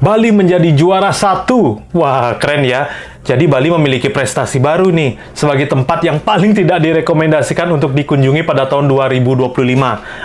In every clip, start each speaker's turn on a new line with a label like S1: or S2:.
S1: Bali menjadi juara 1. Wah, keren ya. Jadi Bali memiliki prestasi baru nih, sebagai tempat yang paling tidak direkomendasikan untuk dikunjungi pada tahun 2025,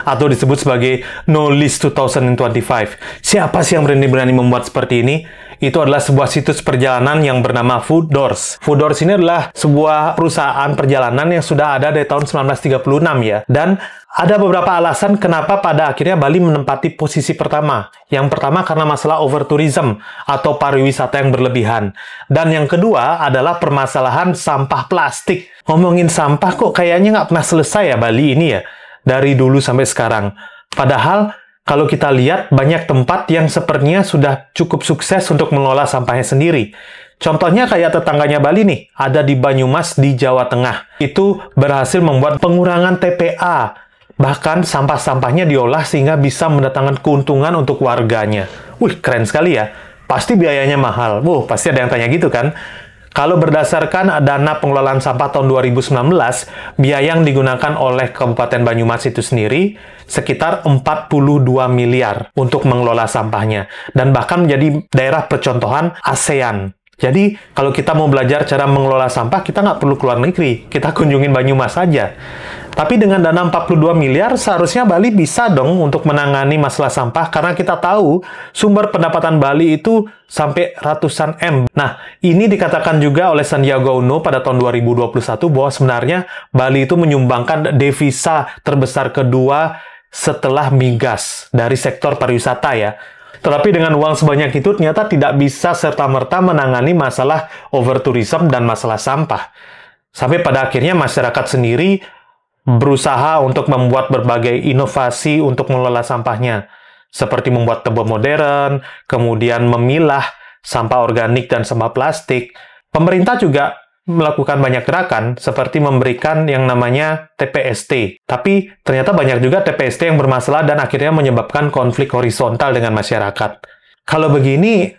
S1: atau disebut sebagai No List 2025. Siapa sih yang berani-berani membuat seperti ini? Itu adalah sebuah situs perjalanan yang bernama Foodors. Foodors ini adalah sebuah perusahaan perjalanan yang sudah ada dari tahun 1936 ya. Dan ada beberapa alasan kenapa pada akhirnya Bali menempati posisi pertama. Yang pertama karena masalah overtourism atau pariwisata yang berlebihan. Dan yang kedua adalah permasalahan sampah plastik. Ngomongin sampah kok kayaknya nggak pernah selesai ya Bali ini ya. Dari dulu sampai sekarang. Padahal kalau kita lihat banyak tempat yang sepertinya sudah cukup sukses untuk mengelola sampahnya sendiri. Contohnya kayak tetangganya Bali nih, ada di Banyumas di Jawa Tengah. Itu berhasil membuat pengurangan TPA. Bahkan sampah-sampahnya diolah sehingga bisa mendatangkan keuntungan untuk warganya. Wih, keren sekali ya. Pasti biayanya mahal. Pasti ada yang tanya gitu kan? Kalau berdasarkan dana pengelolaan sampah tahun 2019, biaya yang digunakan oleh Kabupaten Banyumas itu sendiri sekitar 42 miliar untuk mengelola sampahnya. Dan bahkan menjadi daerah percontohan ASEAN. Jadi, kalau kita mau belajar cara mengelola sampah, kita nggak perlu keluar negeri. Kita kunjungin Banyumas saja. Tapi dengan dana 42 miliar, seharusnya Bali bisa dong untuk menangani masalah sampah, karena kita tahu sumber pendapatan Bali itu sampai ratusan M. Nah, ini dikatakan juga oleh Sandiaga Uno pada tahun 2021 bahwa sebenarnya Bali itu menyumbangkan devisa terbesar kedua setelah migas dari sektor pariwisata ya. Tetapi dengan uang sebanyak itu ternyata tidak bisa serta-merta menangani masalah overtourism dan masalah sampah. Sampai pada akhirnya masyarakat sendiri berusaha untuk membuat berbagai inovasi untuk mengelola sampahnya. Seperti membuat tebel modern, kemudian memilah sampah organik dan sampah plastik. Pemerintah juga melakukan banyak gerakan, seperti memberikan yang namanya TPST. Tapi ternyata banyak juga TPST yang bermasalah dan akhirnya menyebabkan konflik horizontal dengan masyarakat. Kalau begini,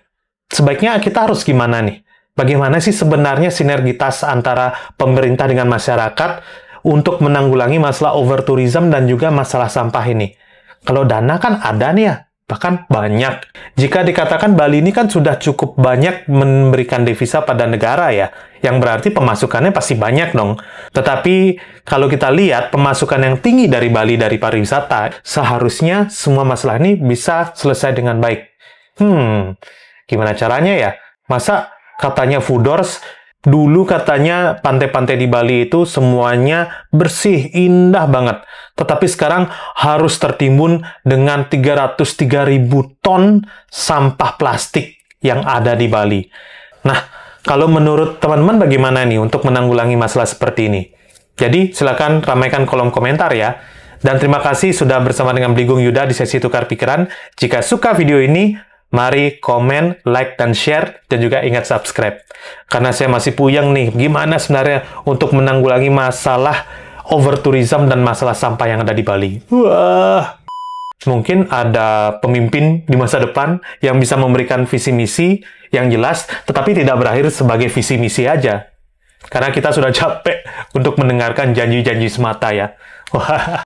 S1: sebaiknya kita harus gimana nih? Bagaimana sih sebenarnya sinergitas antara pemerintah dengan masyarakat untuk menanggulangi masalah overtourism dan juga masalah sampah ini? Kalau dana kan ada nih ya, bahkan banyak. Jika dikatakan Bali ini kan sudah cukup banyak memberikan devisa pada negara ya, yang berarti pemasukannya pasti banyak dong. Tetapi kalau kita lihat pemasukan yang tinggi dari Bali dari pariwisata, seharusnya semua masalah ini bisa selesai dengan baik. Gimana caranya ya? Masa katanya Foodors, dulu katanya pantai-pantai di Bali itu semuanya bersih, indah banget. Tetapi sekarang harus tertimbun dengan 303.000 ton sampah plastik yang ada di Bali. Nah, kalau menurut teman-teman bagaimana nih untuk menanggulangi masalah seperti ini? Jadi, silakan ramaikan kolom komentar ya. Dan terima kasih sudah bersama dengan Bligong Yuda di sesi Tukar Pikiran. Jika suka video ini, mari komen, like, dan share, dan juga ingat subscribe. Karena saya masih puyeng nih, gimana sebenarnya untuk menanggulangi masalah overtourism dan masalah sampah yang ada di Bali. Wah, mungkin ada pemimpin di masa depan yang bisa memberikan visi misi yang jelas, tetapi tidak berakhir sebagai visi misi aja. Karena kita sudah capek untuk mendengarkan janji-janji semata ya. Wah.